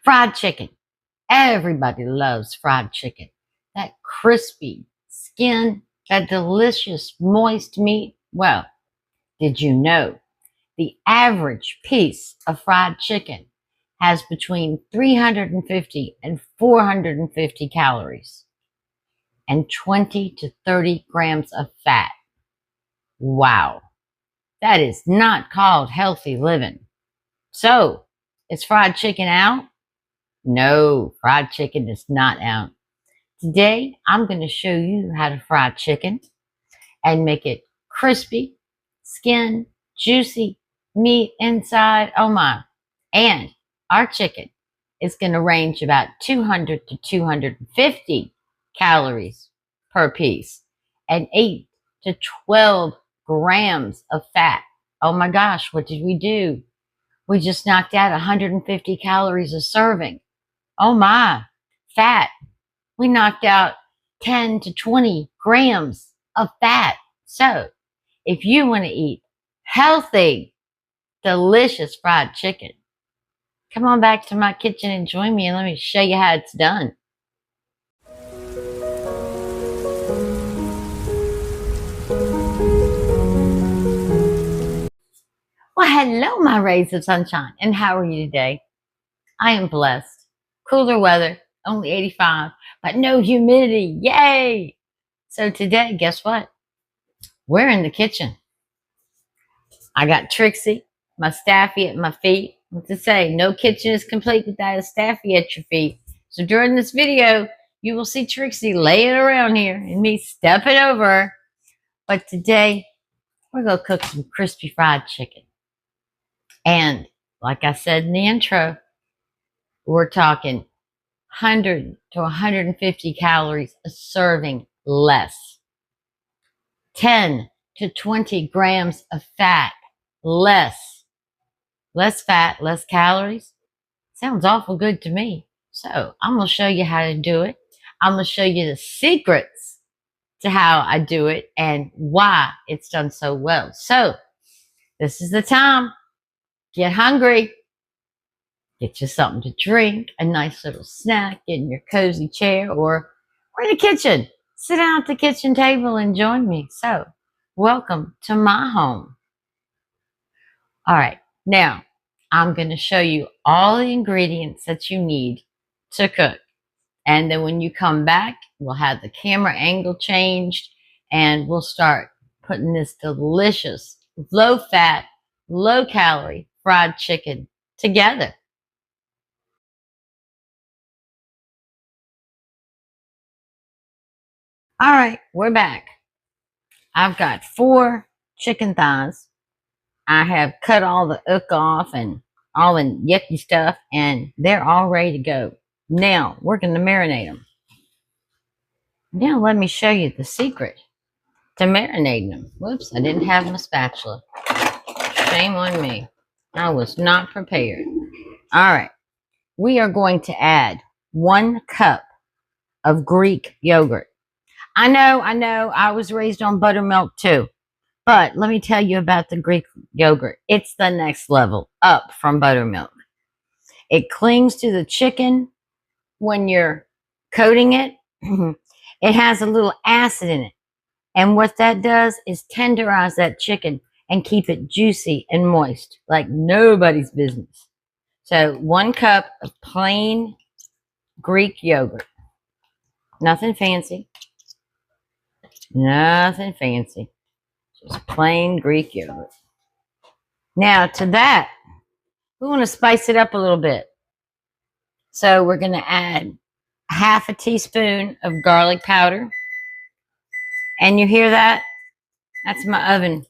Fried chicken. Everybody loves fried chicken. That crispy skin, that delicious moist meat. Well, did you know the average piece of fried chicken has between 350 and 450 calories and 20 to 30 grams of fat? Wow, that is not called healthy living. So, is fried chicken out? No, fried chicken is not out. Today, I'm going to show you how to fry chicken and make it crispy, skin, juicy, meat inside. Oh my. And our chicken is going to range about 200 to 250 calories per piece and 8 to 12 grams of fat. Oh my gosh, what did we do? We just knocked out 150 calories a serving. Oh my, fat. We knocked out 10 to 20 grams of fat. So, if you want to eat healthy, delicious fried chicken, come on back to my kitchen and join me and let me show you how it's done. Well, hello, my rays of sunshine, and how are you today? I am blessed. Cooler weather, only 85, but no humidity. Yay! So today, guess what? We're in the kitchen. I got Trixie, my staffy at my feet. What to say, no kitchen is complete without a staffy at your feet. So during this video, you will see Trixie laying around here and me stepping over her. But today, we're going to cook some crispy fried chicken. And like I said in the intro, we're talking 100 to 150 calories a serving less. 10 to 20 grams of fat less. Less fat, less calories. Sounds awful good to me. So I'm going to show you how to do it. I'm going to show you the secrets to how I do it and why it's done so well. So this is the time. Get hungry. Get you something to drink, a nice little snack, get in your cozy chair, or we're in the kitchen. Sit down at the kitchen table and join me. So welcome to my home. All right, now I'm going to show you all the ingredients that you need to cook. And then when you come back, we'll have the camera angle changed and we'll start putting this delicious, low-fat, low-calorie fried chicken together. All right, we're back. I've got 4 chicken thighs. I have cut all the ick off and all the yucky stuff, and they're all ready to go. Now, we're going to marinate them. Now, let me show you the secret to marinating them. Whoops, I didn't have my spatula. Shame on me. I was not prepared. All right, we are going to add 1 cup of Greek yogurt. I know, I was raised on buttermilk too. But let me tell you about the Greek yogurt. It's the next level up from buttermilk. It clings to the chicken when you're coating it. It has a little acid in it. And what that does is tenderize that chicken and keep it juicy and moist like nobody's business. So 1 cup of plain Greek yogurt. Nothing fancy. Nothing fancy. Just plain Greek yogurt. Now to that, we want to spice it up a little bit. So we're going to add 1/2 teaspoon of garlic powder. And you hear that? That's my oven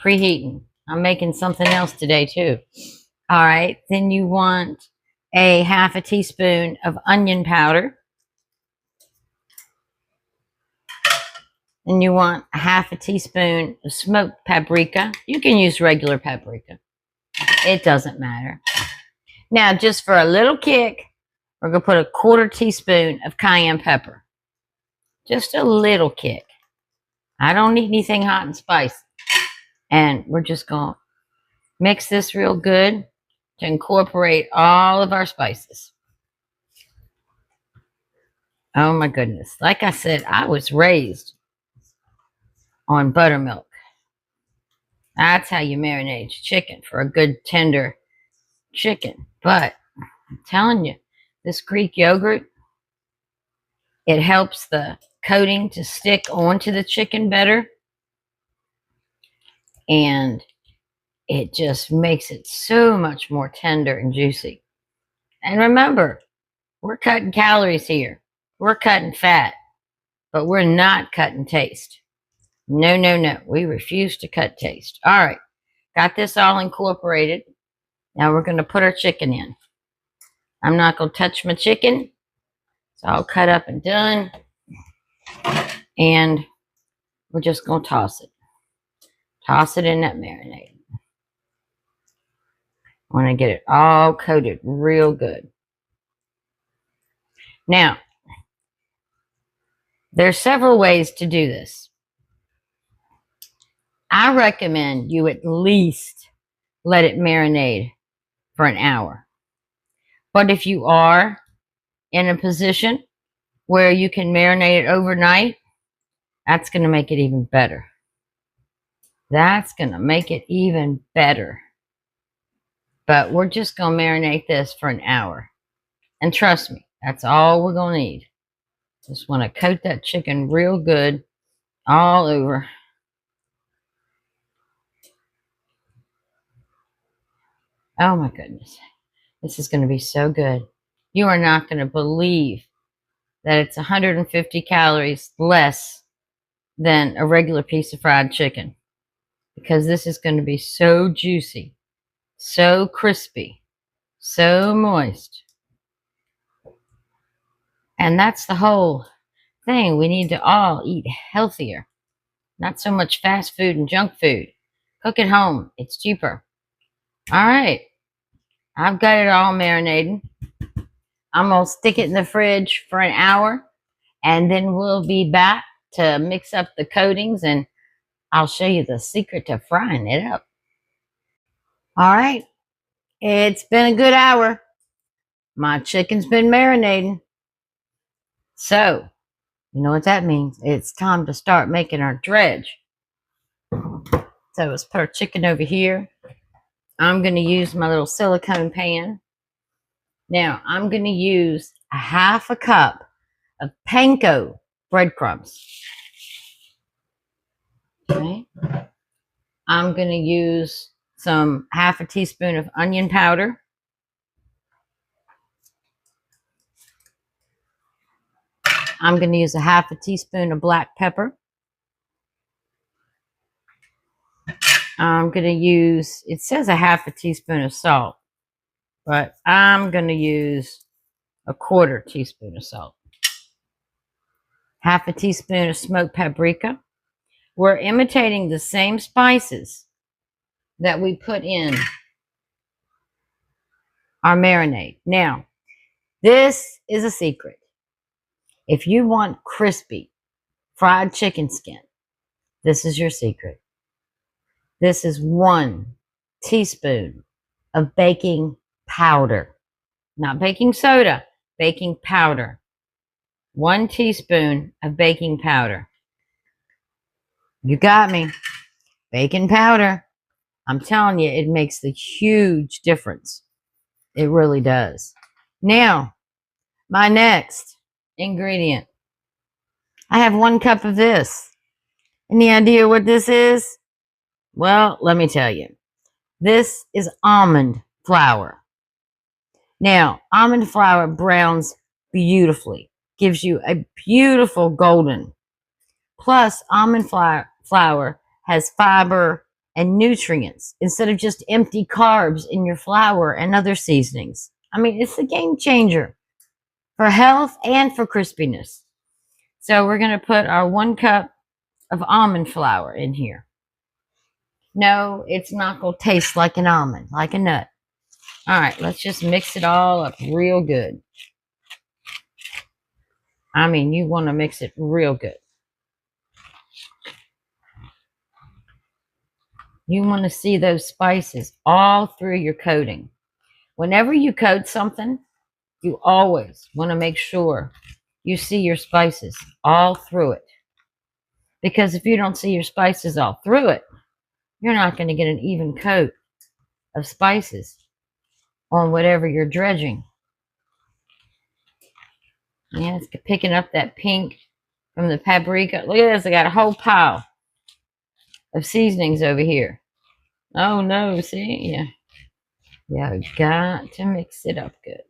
preheating. I'm making something else today too. All right. Then you want a 1/2 teaspoon of onion powder. And you want a 1/2 teaspoon of smoked paprika. You can use regular paprika. It doesn't matter. Now, just for a little kick, we're going to put a 1/4 teaspoon of cayenne pepper. Just a little kick. I don't need anything hot and spicy. And we're just going to mix this real good. to incorporate all of our spices. Oh my goodness. Like I said, I was raised on buttermilk. That's how you marinate chicken for a good tender chicken. But I'm telling you, this Greek yogurt, it helps the coating to stick onto the chicken better. And it just makes it so much more tender and juicy. And remember, we're cutting calories here. We're cutting fat, but we're not cutting taste. No, no, no. We refuse to cut taste. All right. Got this all incorporated. Now we're going to put our chicken in. I'm not going to touch my chicken. It's all cut up and done. And we're just going to toss it. Toss it in that marinade. I want to get it all coated real good. Now, there's several ways to do this. I recommend you at least let it marinate for an hour. But if you are in a position where you can marinate it overnight, that's going to make it even better. That's going to make it even better. But we're just going to marinate this for an hour. And trust me, that's all we're going to need. Just want to coat that chicken real good all over. Oh my goodness. This is going to be so good. You are not going to believe that it's 150 calories less than a regular piece of fried chicken. Because this is going to be so juicy, so crispy, so moist. And that's the whole thing. We need to all eat healthier. Not so much fast food and junk food. Cook at home. It's cheaper. All right. I've got it all marinated. I'm going to stick it in the fridge for an hour. And then we'll be back to mix up the coatings. And I'll show you the secret to frying it up. All right. It's been a good hour. My chicken's been marinating. So, you know what that means? It's time to start making our dredge. So let's put our chicken over here. I'm going to use my little silicone pan. Now, I'm going to use a half a cup of panko breadcrumbs. Okay. I'm going to use half a teaspoon of onion powder. I'm going to use a half a teaspoon of black pepper. I'm going to use, it says a half a teaspoon of salt, but I'm going to use a quarter teaspoon of salt. Half a teaspoon of smoked paprika. We're imitating the same spices that we put in our marinade. Now, this is a secret. If you want crispy fried chicken skin, this is your secret. This is 1 teaspoon of baking powder. Not baking soda, baking powder. 1 teaspoon of baking powder. You got me. Baking powder. I'm telling you, it makes a huge difference. It really does. Now, my next ingredient. I have 1 cup of this. Any idea what this is? Well, let me tell you. This is almond flour. Now, almond flour browns beautifully. Gives you a beautiful golden. Plus, almond flour has fiber and nutrients instead of just empty carbs in your flour and other seasonings. I mean, it's a game changer for health and for crispiness. So we're going to put our 1 cup of almond flour in here. No, it's not going to taste like an almond, like a nut. All right, let's just mix it all up real good. I mean, you want to mix it real good. You want to see those spices all through your coating. Whenever you coat something, you always want to make sure you see your spices all through it. Because if you don't see your spices all through it, you're not going to get an even coat of spices on whatever you're dredging. Yeah, it's picking up that pink from the paprika. Look at this. I got a whole pile of seasonings over here. Oh, no. See? Yeah. Yeah, we got to mix it up good.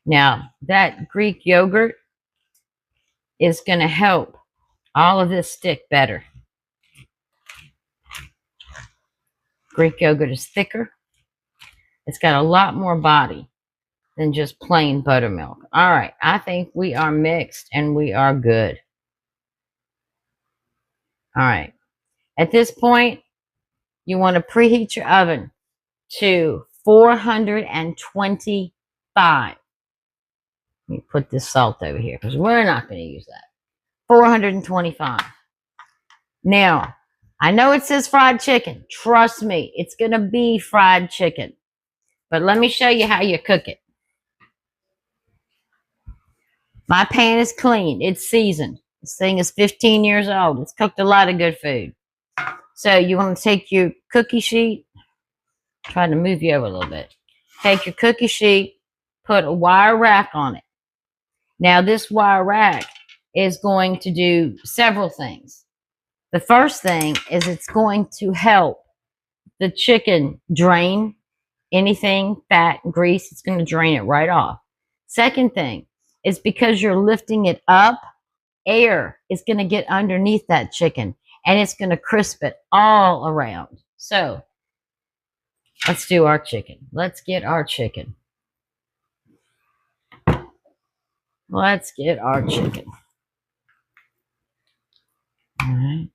Now, that Greek yogurt is going to help all of this stick better. Greek yogurt is thicker. It's got a lot more body than just plain buttermilk. All right, I think we are mixed and we are good. All right, at this point, you want to preheat your oven to 425. Let me put this salt over here because we're not going to use that. 425. Now, I know it says fried chicken. Trust me, it's going to be fried chicken. But let me show you how you cook it. My pan is clean. It's seasoned. This thing is 15 years old. It's cooked a lot of good food. So you want to take your cookie sheet. Trying to move you over a little bit. Take your cookie sheet. Put a wire rack on it. Now this wire rack is going to do several things. The first thing is it's going to help the chicken drain anything, fat, grease. It's going to drain it right off. Second thing is because you're lifting it up, air is going to get underneath that chicken and it's going to crisp it all around. So let's do our chicken. Let's get our chicken. Let's get our chicken. All right.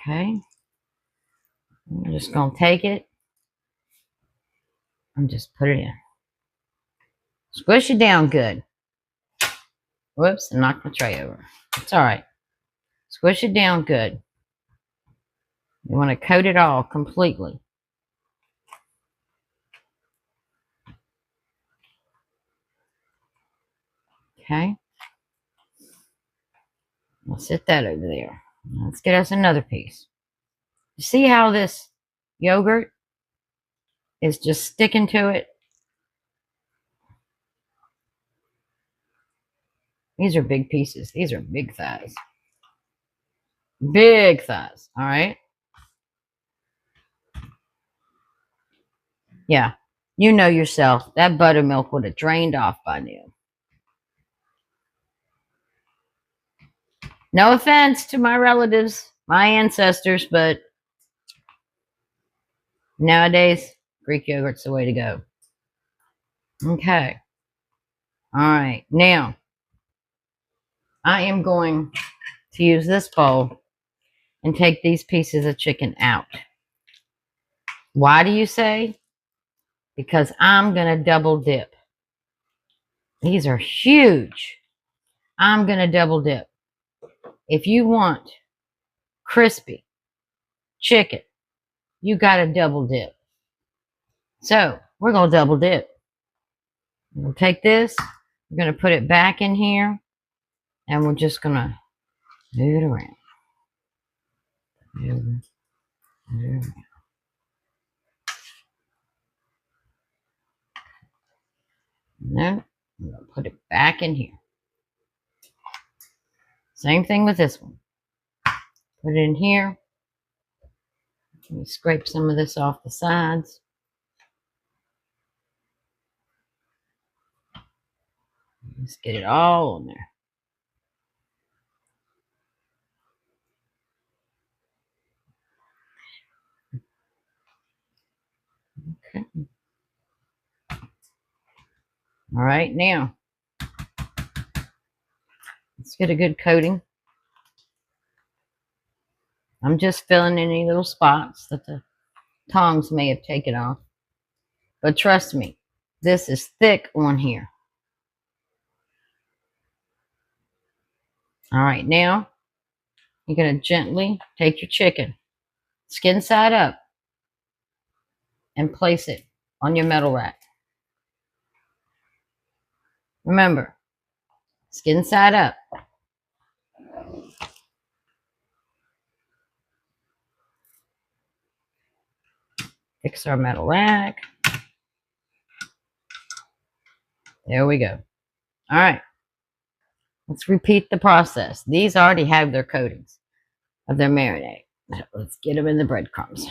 Okay. I'm just going to take it and just put it in. Squish it down good. Whoops, I knocked my tray over. It's all right. Squish it down good. You want to coat it all completely. Okay. We'll set that over there. Let's get us another piece. You see how this yogurt is just sticking to it? These are big pieces. These are big thighs. Big thighs. All right. Yeah. You know yourself. That buttermilk would have drained off by now. No offense to my relatives, my ancestors, but nowadays, Greek yogurt's the way to go. Okay. All right. Now, I am going to use this bowl and take these pieces of chicken out. Why do you say? Because I'm going to double dip. These are huge. I'm going to double dip. If you want crispy chicken, you got to double dip. So we're going to double dip. We'll take this. We're going to put it back in here. And we're just going to move it around. Move it around. And then I'm going to put it back in here. Same thing with this one. Put it in here. Let me scrape some of this off the sides. Let's get it all on there. Okay. All right, now let's get a good coating. I'm just filling any little spots that the tongs may have taken off. But trust me, this is thick on here. All right, now you're going to gently take your chicken skin side up, and place it on your metal rack. Remember, skin side up. Fix our metal rack. There we go. All right. Let's repeat the process. These already have their coatings of their marinade. Let's get them in the breadcrumbs.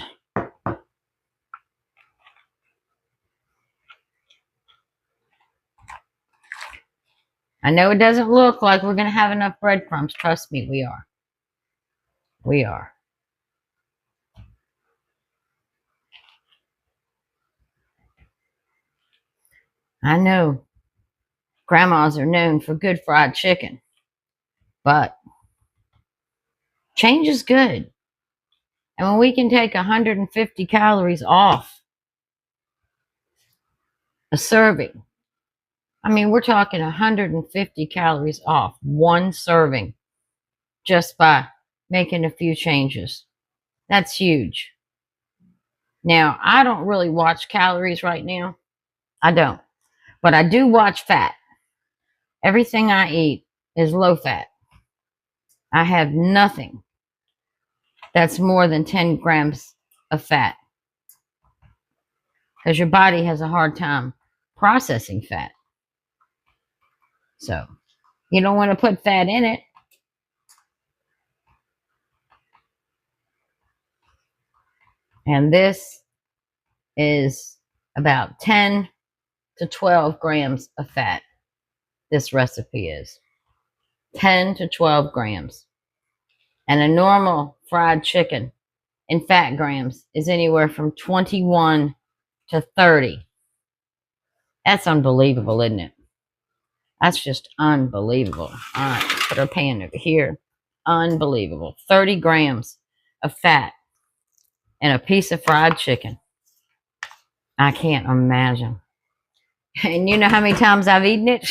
I know it doesn't look like we're going to have enough breadcrumbs. Trust me, we are. We are. I know grandmas are known for good fried chicken, but change is good. And when we can take 150 calories off a serving, I mean, we're talking 150 calories off one serving just by making a few changes. That's huge. Now, I don't really watch calories right now. I don't. But I do watch fat. Everything I eat is low fat. I have nothing that's more than 10 grams of fat, because your body has a hard time processing fat. So you don't want to put fat in it. And this is about 10 to 12 grams of fat. This recipe is 10 to 12 grams. And a normal fried chicken in fat grams is anywhere from 21 to 30. That's unbelievable, isn't it? That's just unbelievable. All right, put our pan over here. Unbelievable. 30 grams of fat in a piece of fried chicken. I can't imagine. And you know how many times I've eaten it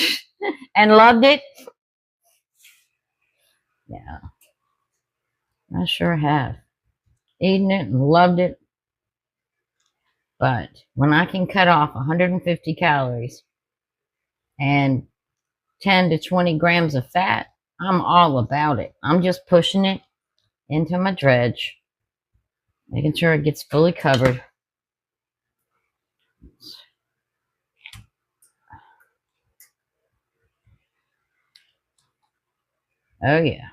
and loved it? Yeah, I sure have. Eaten it and loved it. But when I can cut off 150 calories and 10 to 20 grams of fat, I'm all about it. I'm just pushing it into my dredge, making sure it gets fully covered. Oh, yeah.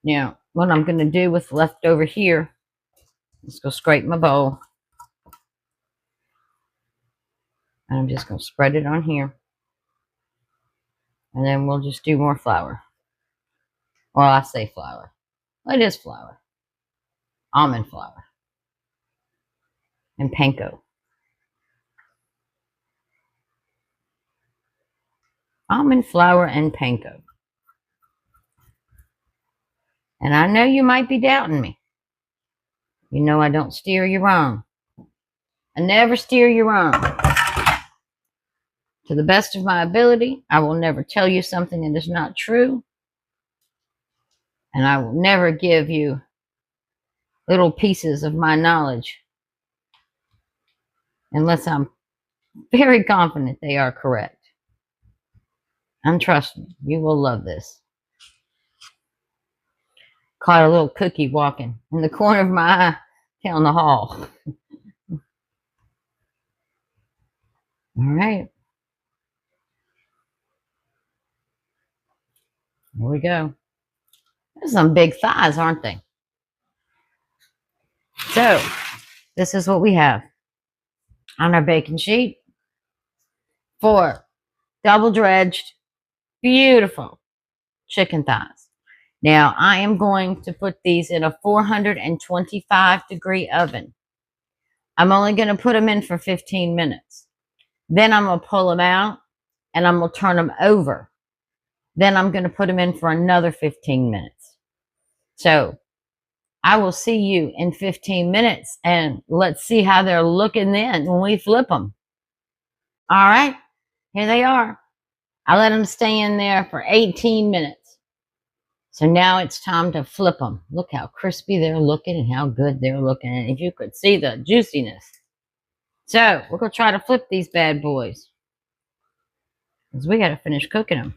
Now, what I'm going to do with left over here is go scrape my bowl. And I'm just going to spread it on here. And then we'll just do more flour. Well, I say flour. Well, it is flour. Almond flour. And panko. Almond flour and panko. And I know you might be doubting me. You know I don't steer you wrong. I never steer you wrong. To the best of my ability, I will never tell you something that is not true. And I will never give you little pieces of my knowledge unless I'm very confident they are correct. And trust me, you will love this. Caught a little cookie walking in the corner of my eye down the hall. All right. Here we go. There's some big thighs, aren't they? So, this is what we have on our baking sheet. 4 double dredged, beautiful chicken thighs. Now, I am going to put these in a 425-degree oven. I'm only going to put them in for 15 minutes. Then I'm going to pull them out, and I'm going to turn them over. Then I'm going to put them in for another 15 minutes. So, I will see you in 15 minutes, and let's see how they're looking then when we flip them. All right, here they are. I let them stay in there for 18 minutes. So now it's time to flip them. Look how crispy they're looking and how good they're looking. And if you could see the juiciness. So we're going to try to flip these bad boys, because we got to finish cooking them.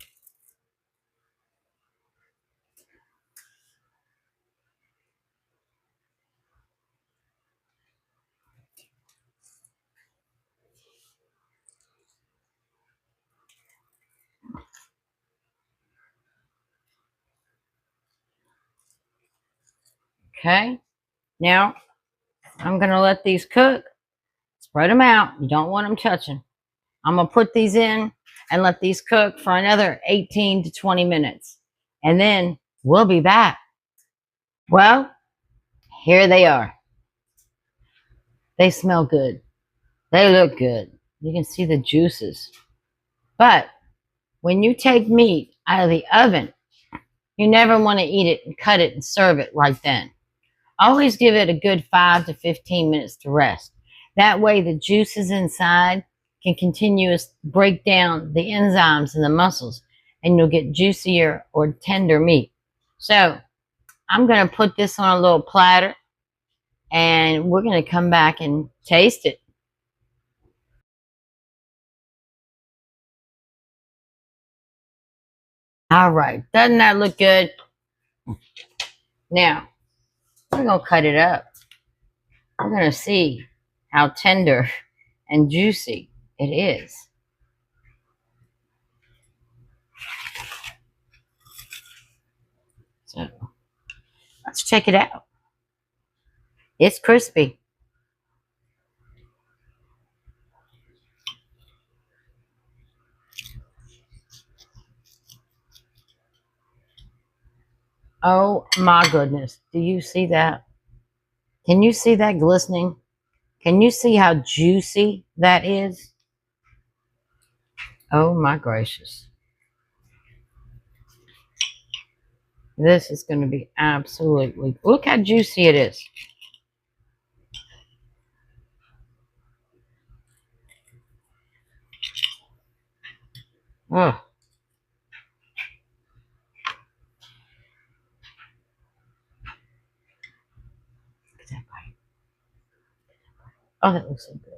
Okay. Now I'm going to let these cook. Spread them out. You don't want them touching. I'm going to put these in and let these cook for another 18 to 20 minutes. And then we'll be back. Well, here they are. They smell good. They look good. You can see the juices. But when you take meat out of the oven, you never want to eat it and cut it and serve it right then. Always give it a good 5 to 15 minutes to rest. That way the juices inside can continue to break down the enzymes in the muscles, and you'll get juicier or tender meat. So I'm going to put this on a little platter, and we're going to come back and taste it. All right, doesn't that look good? Now, we're going to cut it up. We're going to see how tender and juicy it is. So let's check it out. It's crispy. Oh my goodness. Do you see that? Can you see that glistening? Can you see how juicy that is? Oh my gracious. This is going to be absolutely, look how juicy it is. Oh. Oh, that looks so good.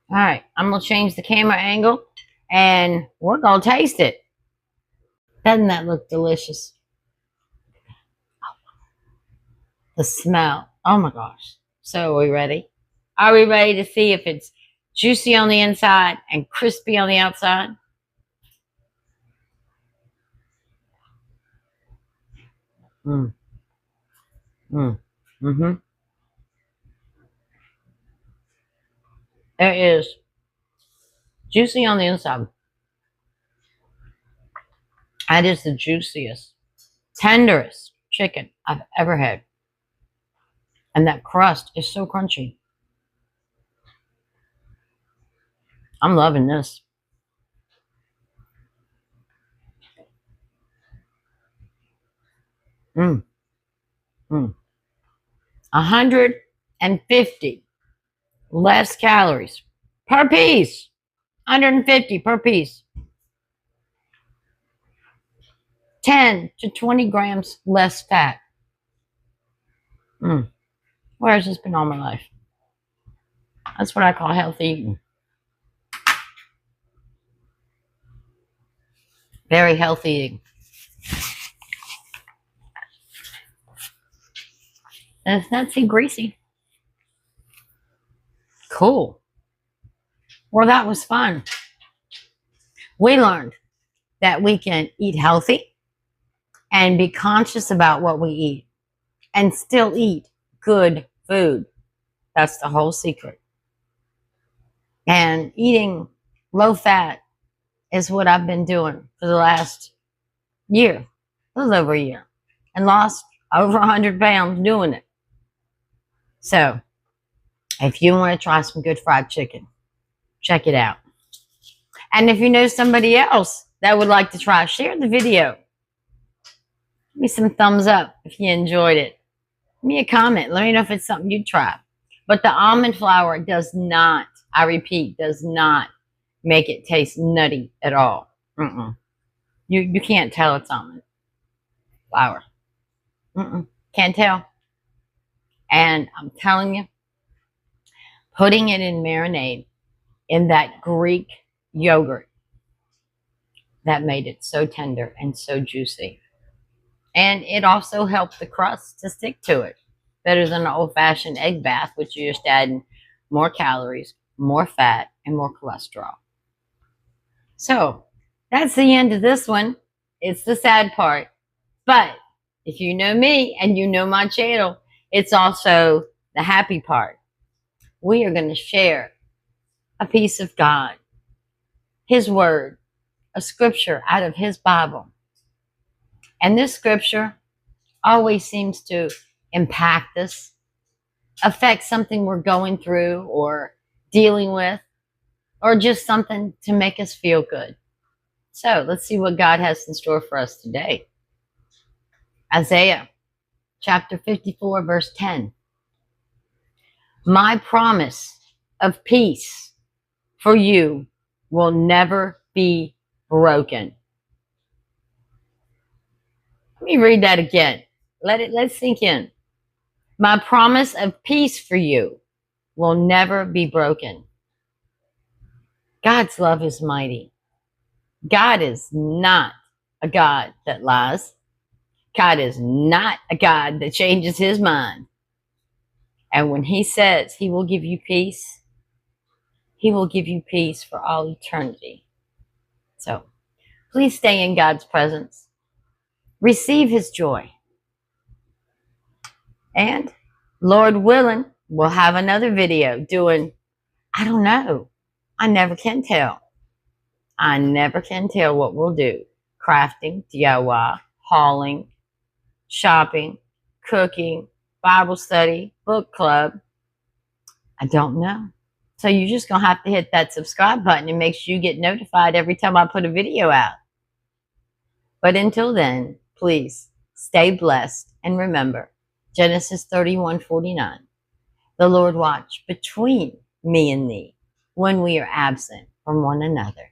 All right, I'm going to change the camera angle and we're going to taste it. Doesn't that look delicious? The smell. Oh my gosh. So are we ready? Are we ready to see if it's juicy on the inside and crispy on the outside? Mm. Mm. Mm-hmm. It is juicy on the inside. That is the juiciest, tenderest chicken I've ever had. And that crust is so crunchy. I'm loving this. Mm. Mm. 150 less calories per piece. 150 per piece. 10 to 20 grams less fat. Mm. Where has this been all my life? That's what I call healthy eating. Very healthy eating. And it's not too greasy. Cool. Well, that was fun. We learned that we can eat healthy and be conscious about what we eat and still eat good food. That's the whole secret. And eating low fat is what I've been doing for the last year, a little over a year, and lost over 100 pounds doing it. So if you want to try some good fried chicken, check it out. And if you know somebody else that would like to try, share the video. Give me some thumbs up if you enjoyed it. Give me a comment. Let me know if it's something you'd try. But the almond flour does not, I repeat, does not make it taste nutty at all. Mm-mm. You can't tell it's almond flour. Can't tell. And I'm telling you, putting it in marinade in that Greek yogurt, that made it so tender and so juicy. And it also helped the crust to stick to it better than an old-fashioned egg bath, which you're just adding more calories, more fat, and more cholesterol. So that's the end of this one. It's the sad part. But if you know me and you know my channel, it's also the happy part. We are going to share a piece of God, His Word, a scripture out of His Bible. And this scripture always seems to impact us, affect something we're going through or dealing with, or just something to make us feel good. So let's see what God has in store for us today. Isaiah chapter 54, verse 10. My promise of peace for you will never be broken. Let me read that again. Let's sink in. My promise of peace for you will never be broken. God's love is mighty. God is not a God that lies. God is not a God that changes his mind. And when he says he will give you peace, he will give you peace for all eternity. So please stay in God's presence. Receive his joy. And Lord willing, we'll have another video doing, I don't know. I never can tell. I never can tell what we'll do. Crafting, DIY, hauling, shopping, cooking, Bible study, book club. I don't know. So you're just going to have to hit that subscribe button and make sure you get notified every time I put a video out. But until then, please stay blessed and remember Genesis 31:49. The Lord watch between me and thee when we are absent from one another.